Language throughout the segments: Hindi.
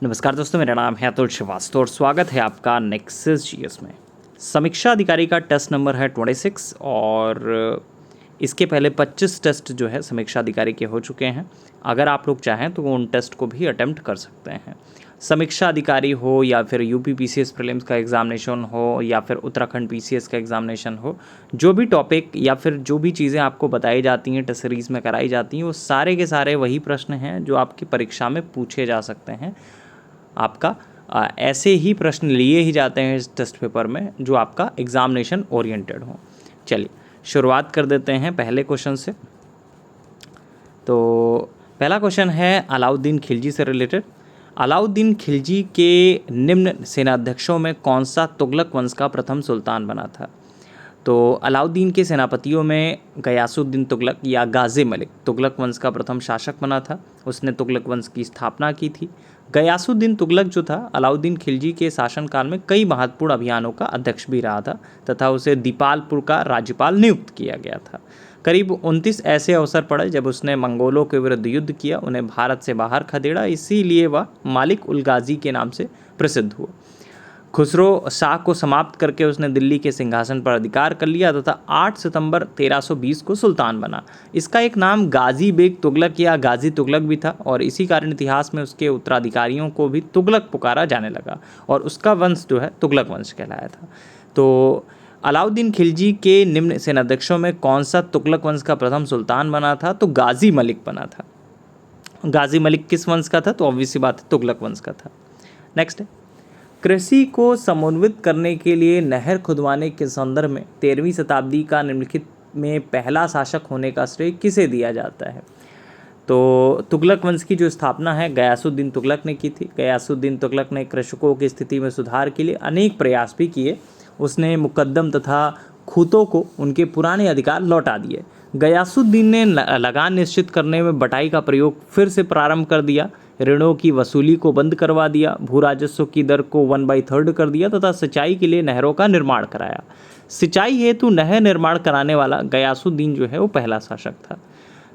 नमस्कार दोस्तों, मेरा नाम है अतुल श्रीवास्तव और स्वागत है आपका नेक्सस जीएस में। समीक्षा अधिकारी का टेस्ट नंबर है 26 और इसके पहले 25 टेस्ट जो है समीक्षा अधिकारी के हो चुके हैं। अगर आप लोग चाहें तो उन टेस्ट को भी अटेम्प्ट कर सकते हैं। समीक्षा अधिकारी हो या फिर यूपी पीसीएस प्रीलिम्स का एग्ज़ामिनेशन हो या फिर उत्तराखंड पीसीएस का एग्ज़ामिनेशन हो, जो भी टॉपिक या फिर जो भी चीज़ें आपको बताई जाती हैं, टेस्ट सीरीज़ में कराई जाती हैं, वो सारे के सारे वही प्रश्न हैं जो आपकी परीक्षा में पूछे जा सकते हैं। आपका ऐसे ही प्रश्न लिए ही जाते हैं इस टेस्ट पेपर में जो आपका एग्ज़ामिनेशन ओरिएंटेड हो। चलिए शुरुआत कर देते हैं पहले क्वेश्चन से। तो पहला क्वेश्चन है अलाउद्दीन खिलजी से रिलेटेड। अलाउद्दीन खिलजी के निम्न सेनाध्यक्षों में कौन सा तुगलक वंश का प्रथम सुल्तान बना था? तो अलाउद्दीन के सेनापतियों में गयासुद्दीन तुगलक या गाज़ी मलिक तुगलक वंश का प्रथम शासक बना था। उसने तुगलक वंश की स्थापना की थी। गयासुद्दीन तुगलक जो था अलाउद्दीन खिलजी के शासनकाल में कई महत्वपूर्ण अभियानों का अध्यक्ष भी रहा था तथा उसे दीपालपुर का राज्यपाल नियुक्त किया गया था। करीब 29 ऐसे अवसर पड़े जब उसने मंगोलों के विरुद्ध युद्ध किया, उन्हें भारत से बाहर खदेड़ा, इसीलिए वह मालिक उल गाजी के नाम से प्रसिद्ध हुआ। खुसरो शाह को समाप्त करके उसने दिल्ली के सिंहासन पर अधिकार कर लिया तथा 8 सितंबर 1320 को सुल्तान बना। इसका एक नाम गाजी बेग तुगलक या गाजी तुगलक भी था और इसी कारण इतिहास में उसके उत्तराधिकारियों को भी तुगलक पुकारा जाने लगा और उसका वंश जो है तुगलक वंश कहलाया था। तो अलाउद्दीन खिलजी के निम्न सेनाध्यक्षों में कौन सा तुगलक वंश का प्रथम सुल्तान बना था? तो गाजी मलिक बना था। गाजी मलिक किस वंश का था? तो ऑब्वियस सी बात है तुगलक वंश का था। नेक्स्ट है, कृषि को समन्वित करने के लिए नहर खुदवाने के संदर्भ में 13वीं शताब्दी का निम्नलिखित में पहला शासक होने का श्रेय किसे दिया जाता है? तो तुगलक वंश की जो स्थापना है गयासुद्दीन तुगलक ने की थी। गयासुद्दीन तुगलक ने कृषकों की स्थिति में सुधार के लिए अनेक प्रयास भी किए। उसने मुकद्दम तथा खूतों को उनके पुराने अधिकार लौटा दिए। गयासुद्दीन ने लगान निश्चित करने में बटाई का प्रयोग फिर से प्रारंभ कर दिया, ऋणों की वसूली को बंद करवा दिया, भू राजस्व की दर को 1/3 कर दिया तथा सिंचाई के लिए नहरों का निर्माण कराया। सिंचाई हेतु नहर निर्माण कराने वाला गयासुद्दीन जो है वो पहला शासक था।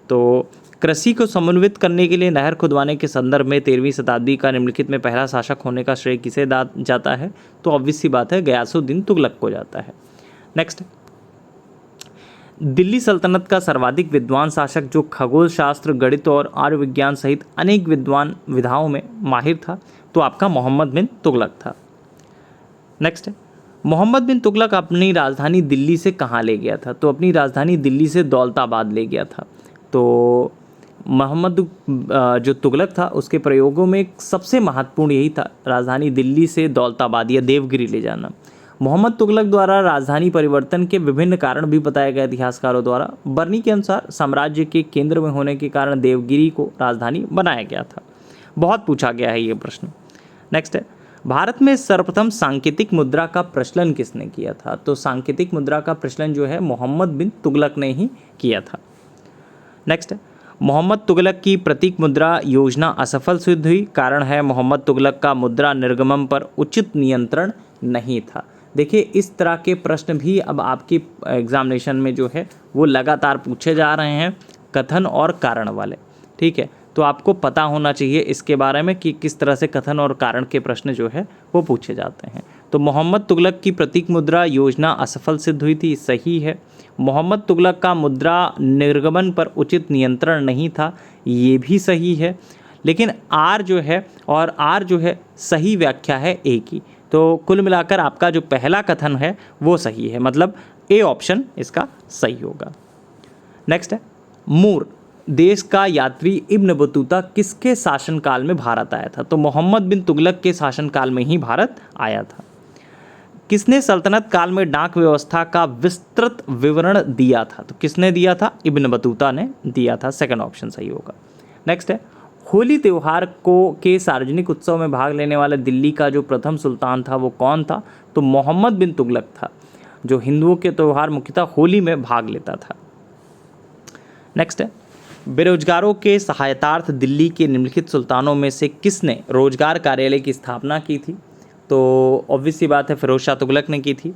तो कृषि को समन्वित करने के लिए नहर खुदवाने के संदर्भ में 13वीं शताब्दी का निम्नलिखित में पहला शासक होने का श्रेय किसे जाता है? तो ऑब्वियस सी बात है गयासुद्दीन तुगलक को जाता है। नेक्स्ट, दिल्ली सल्तनत का सर्वाधिक विद्वान शासक जो खगोल शास्त्र, गणित और आर्य विज्ञान सहित अनेक विद्वान विधाओं में माहिर था, तो आपका मोहम्मद बिन तुगलक था। नेक्स्ट है, मोहम्मद बिन तुगलक अपनी राजधानी दिल्ली से कहाँ ले गया था? तो अपनी राजधानी दिल्ली से दौलताबाद ले गया था। तो मोहम्मद जो तुगलक था उसके प्रयोगों में सबसे महत्वपूर्ण यही था, राजधानी दिल्ली से दौलताबाद या देवगिरी ले जाना। मोहम्मद तुगलक द्वारा राजधानी परिवर्तन के विभिन्न कारण भी बताए गए इतिहासकारों द्वारा। बर्नी के अनुसार साम्राज्य के केंद्र में होने के कारण देवगिरी को राजधानी बनाया गया था। बहुत पूछा गया है ये प्रश्न। नेक्स्ट है, भारत में सर्वप्रथम सांकेतिक मुद्रा का प्रचलन किसने किया था? तो सांकेतिक मुद्रा का प्रचलन जो है मोहम्मद बिन तुगलक ने ही किया था। नेक्स्ट है, मोहम्मद तुगलक की प्रतीक मुद्रा योजना असफल सिद्ध हुई। कारण है मोहम्मद तुगलक का मुद्रा निर्गमन पर उचित नियंत्रण नहीं था। देखिए इस तरह के प्रश्न भी अब आपकी एग्जामिनेशन में जो है वो लगातार पूछे जा रहे हैं, कथन और कारण वाले। ठीक है, तो आपको पता होना चाहिए इसके बारे में कि किस तरह से कथन और कारण के प्रश्न जो है वो पूछे जाते हैं। तो मोहम्मद तुगलक की प्रतीक मुद्रा योजना असफल सिद्ध हुई थी, सही है। मोहम्मद तुगलक का मुद्रा निर्गमन पर उचित नियंत्रण नहीं था, ये भी सही है। लेकिन आर जो है और आर जो है सही व्याख्या है ए की। तो कुल मिलाकर आपका जो पहला कथन है वो सही है, मतलब ए ऑप्शन इसका सही होगा। नेक्स्ट है, मूर देश का यात्री इब्न बतूता किसके शासनकाल में भारत आया था? तो मोहम्मद बिन तुगलक के शासनकाल में ही भारत आया था। किसने सल्तनत काल में डाक व्यवस्था का विस्तृत विवरण दिया था? तो किसने दिया था? इब्न बतूता ने दिया था। सेकंड ऑप्शन सही होगा। नेक्स्ट है, होली त्यौहार के सार्वजनिक उत्सव में भाग लेने वाले दिल्ली का जो प्रथम सुल्तान था वो कौन था? तो मोहम्मद बिन तुगलक था, जो हिंदुओं के त्यौहार मुख्यतः होली में भाग लेता था। नेक्स्ट है, बेरोजगारों के सहायतार्थ दिल्ली के निम्नलिखित सुल्तानों में से किसने रोजगार कार्यालय की स्थापना की थी? तो ऑब्वियस सी बात है फिरोज शाह तुगलक ने की थी।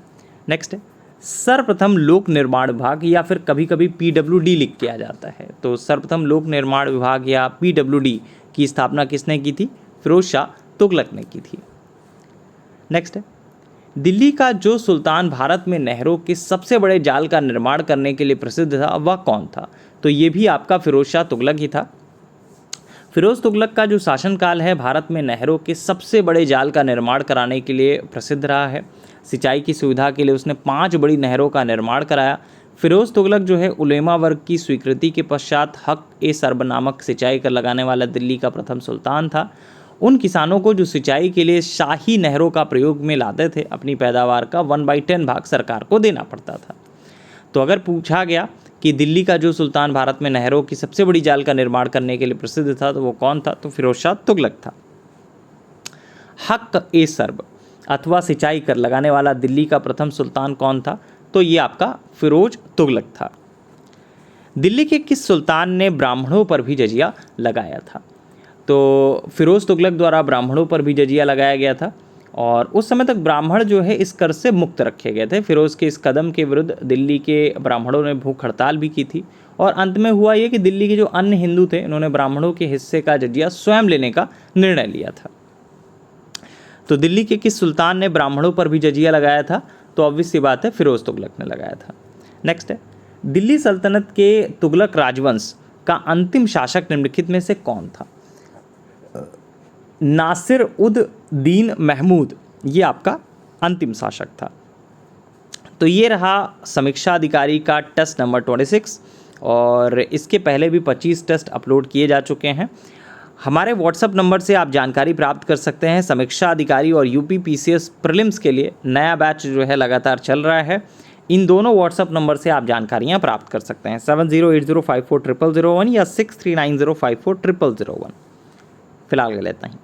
नेक्स्ट है, सर्वप्रथम लोक निर्माण विभाग या फिर कभी कभी PWD लिख के आ जाता है, तो सर्वप्रथम लोक निर्माण विभाग या PWD की स्थापना किसने की थी? फिरोज शाह तुगलक ने की थी। नेक्स्ट है, दिल्ली का जो सुल्तान भारत में नहरों के सबसे बड़े जाल का निर्माण करने के लिए प्रसिद्ध था वह कौन था? तो ये भी आपका फिरोज शाह तुगलक ही था। फिरोज तुगलक का जो शासनकाल है भारत में नहरों के सबसे बड़े जाल का निर्माण कराने के लिए प्रसिद्ध रहा है। सिंचाई की सुविधा के लिए उसने 5 बड़ी नहरों का निर्माण कराया। फिरोज तुगलक जो है उलेमा वर्ग की स्वीकृति के पश्चात हक ए सरब नामक सिंचाई कर लगाने वाला दिल्ली का प्रथम सुल्तान था। उन किसानों को जो सिंचाई के लिए शाही नहरों का प्रयोग में लाते थे, अपनी पैदावार का 1/10 भाग सरकार को देना पड़ता था। तो अगर पूछा गया कि दिल्ली का जो सुल्तान भारत में नहरों की सबसे बड़ी जाल का निर्माण करने के लिए प्रसिद्ध था तो वो कौन था? तो फिरोज शाह तुगलक था। हक ए सरब अथवा सिंचाई कर लगाने वाला दिल्ली का प्रथम सुल्तान कौन था? तो ये आपका फिरोज तुगलक था। दिल्ली के किस सुल्तान ने ब्राह्मणों पर भी जजिया लगाया था? तो फिरोज तुगलक द्वारा ब्राह्मणों पर भी जजिया लगाया गया था और उस समय तक ब्राह्मण जो है इस कर से मुक्त रखे गए थे। फिरोज के इस कदम के विरुद्ध दिल्ली के ब्राह्मणों ने भूख हड़ताल भी की थी और अंत में हुआ ये कि दिल्ली के जो अन्य हिंदू थे इन्होंने ब्राह्मणों के हिस्से का जजिया स्वयं लेने का निर्णय लिया था। तो दिल्ली के किस सुल्तान ने ब्राह्मणों पर भी जजिया लगाया था? तो ऑब्वियस सी बात है फिरोज तुगलक ने लगाया था। नेक्स्ट है, दिल्ली सल्तनत के तुगलक राजवंश का अंतिम शासक निम्नलिखित में से कौन था? नासिर उद दीन महमूद ये आपका अंतिम शासक था। तो ये रहा समीक्षा अधिकारी का टेस्ट नंबर 26 और इसके पहले भी 25 टेस्ट अपलोड किए जा चुके हैं। हमारे व्हाट्सएप नंबर से आप जानकारी प्राप्त कर सकते हैं। समीक्षा अधिकारी और यूपी पीसीएस प्रीलिम्स के लिए नया बैच जो है लगातार चल रहा है। इन दोनों व्हाट्सएप नंबर से आप जानकारियाँ प्राप्त कर सकते हैं 7080540001 या 6390540001। फिलहाल के लिए इतना ही।